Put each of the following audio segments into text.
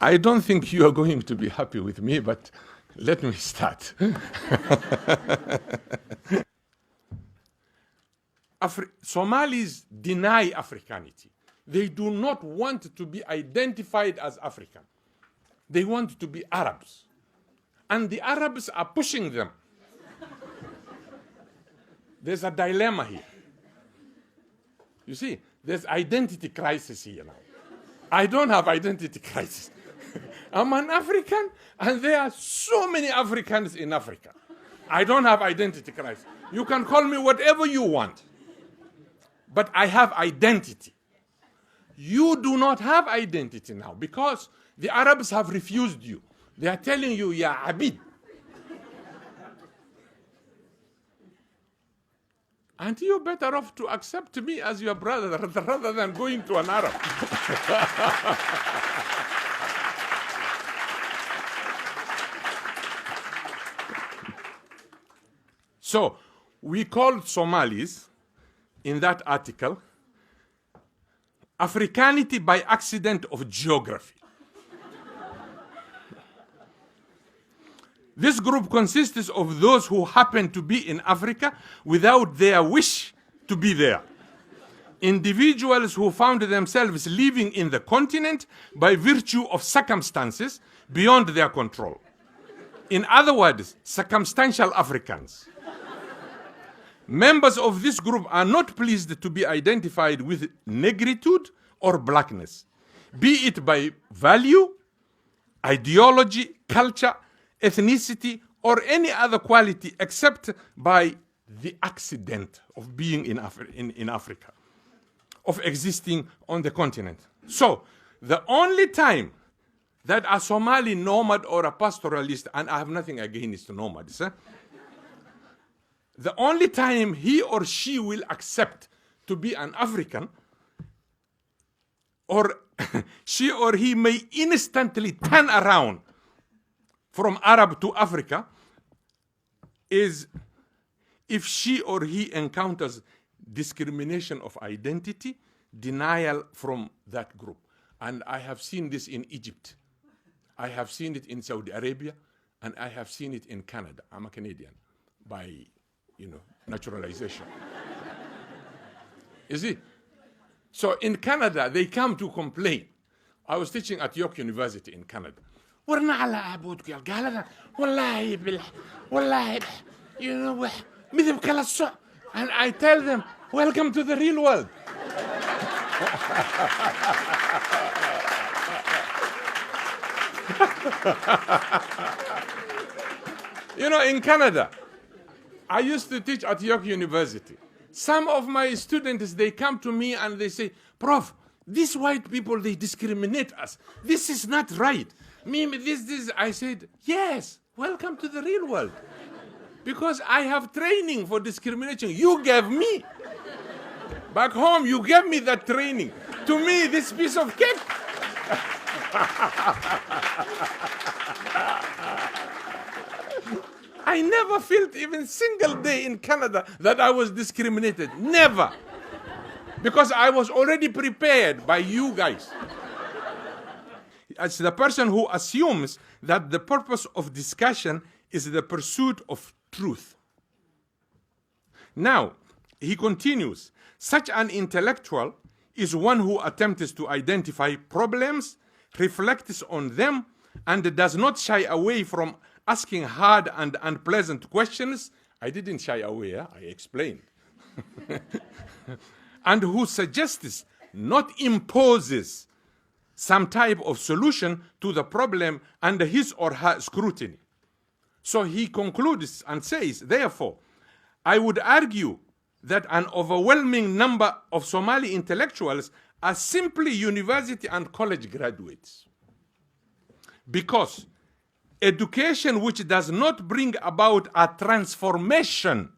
I don't think you are going to be happy with me, but let me start. Somalis deny Africanity. They do not want to be identified as African. They want to be Arabs. And the Arabs are pushing them. There's a dilemma here. You see, there's identity crisis here now. I don't have identity crisis. I'm an African, and there are so many Africans in Africa. I don't have identity crisis. You can call me whatever you want. But I have identity. You do not have identity now because the Arabs have refused you. They are telling you, ya Abid. And you're better off to accept me as your brother rather than going to an Arab. So, we called Somalis, in that article, Africanity by accident of geography. This group consists of those who happen to be in Africa without their wish to be there. Individuals who found themselves living in the continent by virtue of circumstances beyond their control. In other words, circumstantial Africans. Members of this group are not pleased to be identified with negritude or blackness, be it by value, ideology, culture, ethnicity, or any other quality except by the accident of being in Africa, of existing on the continent. So, the only time that a Somali nomad or a pastoralist, and I have nothing against nomads, the only time he or she will accept to be an African, or she or he may instantly turn around from Arab to Africa, is if she or he encounters discrimination of identity, denial from that group. And I have seen this in Egypt. I have seen it in Saudi Arabia, and I have seen it in Canada. I'm a Canadian by naturalization. You see? So in Canada, they come to complain. I was teaching at York University in Canada. ورنا على عبودك يا قال والله والله مثل كلا الصع. And I tell them, welcome to the real world. In Canada, I used to teach at York University. Some of my students, they come to me and they say, Prof, these white people, they discriminate us. This is not right. This. I said, yes, welcome to the real world. Because I have training for discrimination. You gave me. Back home, you gave me that training. To me, this piece of cake. I never felt even single day in Canada that I was discriminated. Never. Because I was already prepared by you guys. As the person who assumes that the purpose of discussion is the pursuit of truth. Now, he continues, such an intellectual is one who attempts to identify problems, reflects on them, and does not shy away from asking hard and unpleasant questions. I didn't shy away, I explained. And who suggests, not imposes, some type of solution to the problem under his or her scrutiny. So he concludes and says, therefore, I would argue that an overwhelming number of Somali intellectuals are simply university and college graduates. Because education which does not bring about a transformation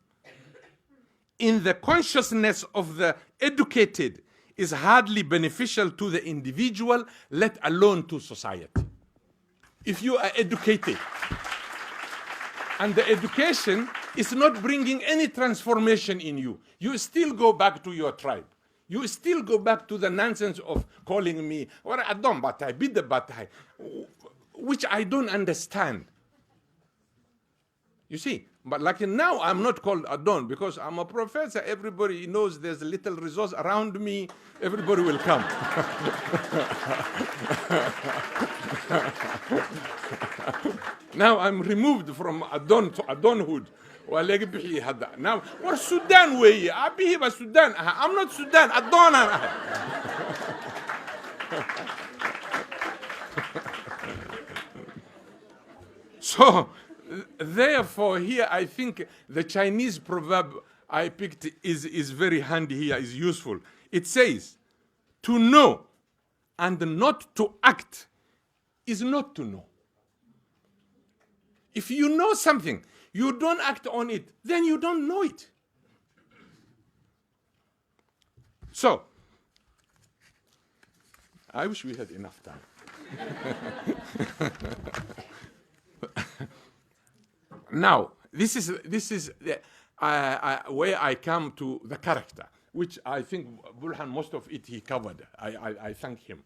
in the consciousness of the educated is hardly beneficial to the individual, let alone to society. If you are educated and the education is not bringing any transformation in you, you still go back to your tribe. You still go back to the nonsense of calling me, or Adon Batai, Bidda Batai, which I don't understand. You see, but like now I'm not called Adon because I'm a professor. Everybody knows there's a little resource around me. Everybody will come. Now I'm removed from Adon to Adonhood. Now, we're Sudan way. I be here Sudan. I'm not Sudan. Adon. So, therefore, here I think the Chinese proverb I picked is very handy here, is useful. It says, to know and not to act is not to know. If you know something, you don't act on it, then you don't know it. So, I wish we had enough time. Now, this is where I come to the character, which I think Burhan, most of it he covered. I thank him.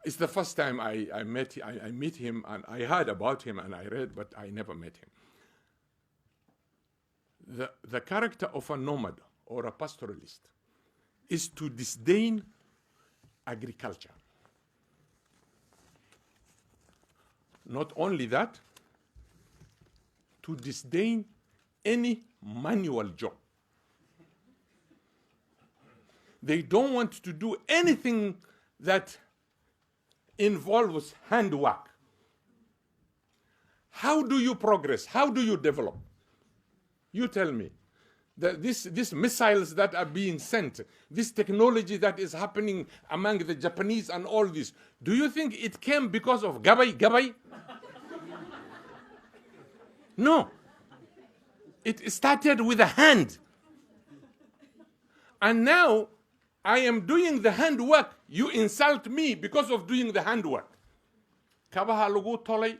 It's the first time I met him, and I heard about him and I read, but I never met him. The character of a nomad or a pastoralist is to disdain agriculture. Not only that, to disdain any manual job. They don't want to do anything that involves handwork. How do you progress? How do you develop? You tell me. These missiles that are being sent, this technology that is happening among the Japanese and all this, do you think it came because of Gabai? No. It started with a hand. And now I am doing the handwork. You insult me because of doing the handwork. Kabaha lugu tolay.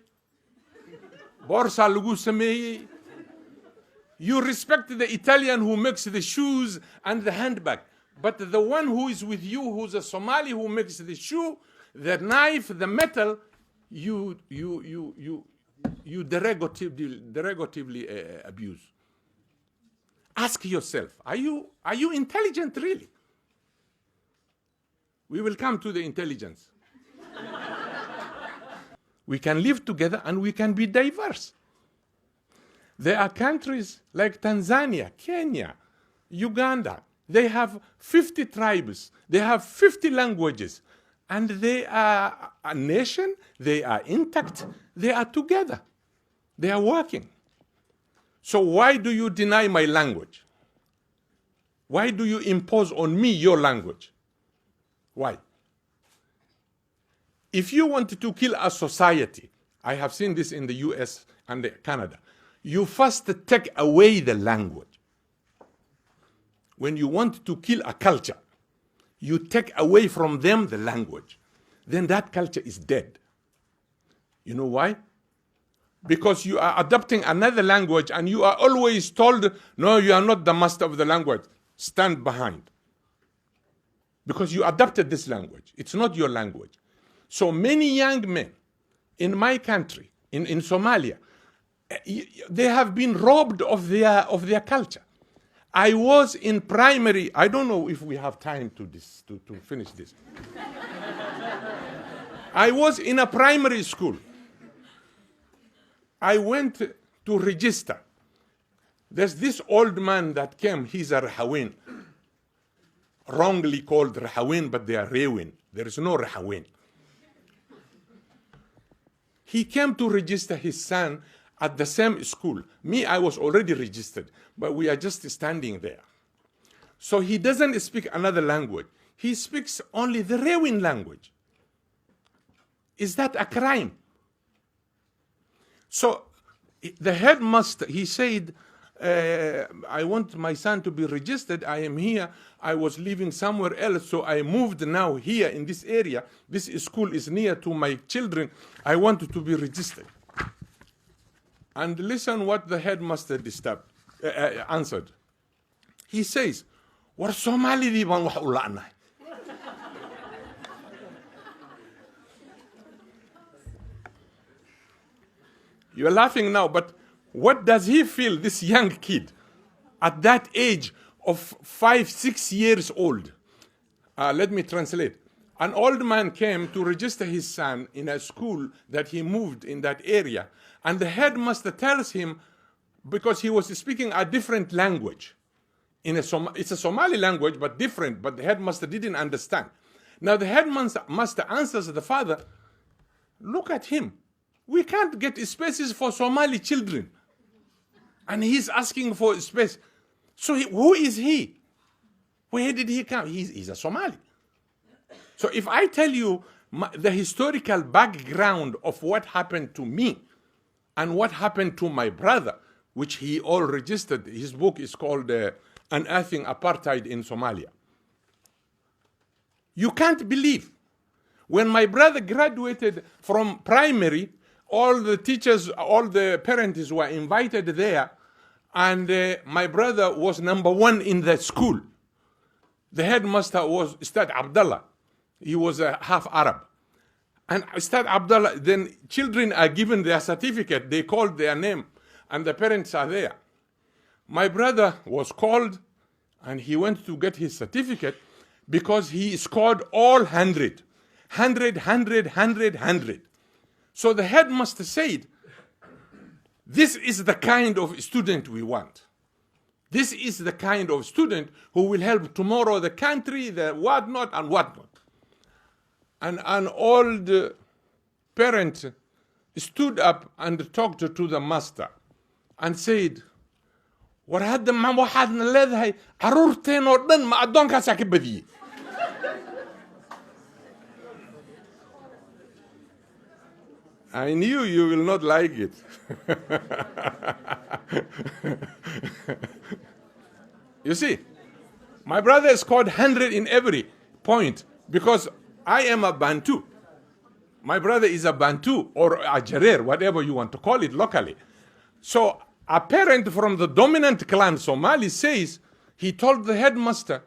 Borsa lugu sameye. You respect the Italian who makes the shoes and the handbag. But the one who is with you, who's a Somali who makes the shoe, the knife, the metal, you derogatively abuse. Ask yourself, are you intelligent really? We will come to the intelligence. We can live together and we can be diverse. There are countries like Tanzania, Kenya, Uganda. They have 50 tribes. They have 50 languages. And they are a nation. They are intact. They are together. They are working. So why do you deny my language? Why do you impose on me your language? Why? If you want to kill a society, I have seen this in the US and Canada, you first take away the language. When you want to kill a culture, you take away from them the language. Then that culture is dead. You know why? Because you are adopting another language and you are always told, no, you are not the master of the language. Stand behind. Because you adopted this language. It's not your language. So many young men in my country, in Somalia, they have been robbed of their culture. I was in primary, I don't know if we have time to finish this. I was in a primary school. I went to register. There's this old man that came, he's a Rahawin. Wrongly called Rahawin, but they are Rewin. There is no Rahawin. He came to register his son at the same school. Me, I was already registered, but we are just standing there. So he doesn't speak another language. He speaks only the Rewin language. Is that a crime? So the headmaster, he said, I want my son to be registered. I am here. I was living somewhere else, so I moved now here in this area. This school is near to my children. I want to be registered. And listen what the headmaster answered. He says, war Soomaalidii baan wax u la'nahay. You're laughing now, but what does he feel, this young kid, at that age of 5, 6 years old? Let me translate. An old man came to register his son in a school that he moved in that area, and the headmaster tells him, because he was speaking a different language. It's a Somali language, but different, but the headmaster didn't understand. Now the headmaster answers the father, look at him. We can't get spaces for Somali children. And he's asking for space. So who is he? Where did he come? He's a Somali. So if I tell you the historical background of what happened to me and what happened to my brother, which he all registered, his book is called Unearthing Apartheid in Somalia. You can't believe. When my brother graduated from primary, all the teachers, all the parents were invited there, and my brother was number 1 in the school. The headmaster was Ustad Abdullah. He was a half Arab. And Ustad Abdullah, then children are given their certificate, they called their name, and the parents are there. My brother was called, and he went to get his certificate because he scored all 100. 100, 100, 100, 100. So the headmaster said, this is the kind of student we want. This is the kind of student who will help tomorrow the country, the whatnot and whatnot. And an old parent stood up and talked to the master and said, war hadda ma waxaadna leedahay caruurteen oo dhan ma addoonkaasaa ka badiyey. I knew you will not like it. You see, my brother scored 100 in every point because I am a Bantu. My brother is a Bantu or a Jarer, whatever you want to call it locally. So a parent from the dominant clan Somali says, he told the headmaster,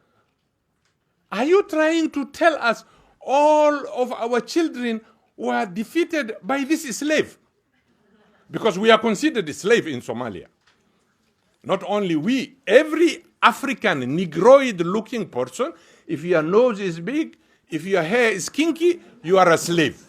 are you trying to tell us all of our children were defeated by this slave? Because we are considered a slave in Somalia. Not only we, every African Negroid-looking person, if your nose is big, if your hair is kinky, you are a slave.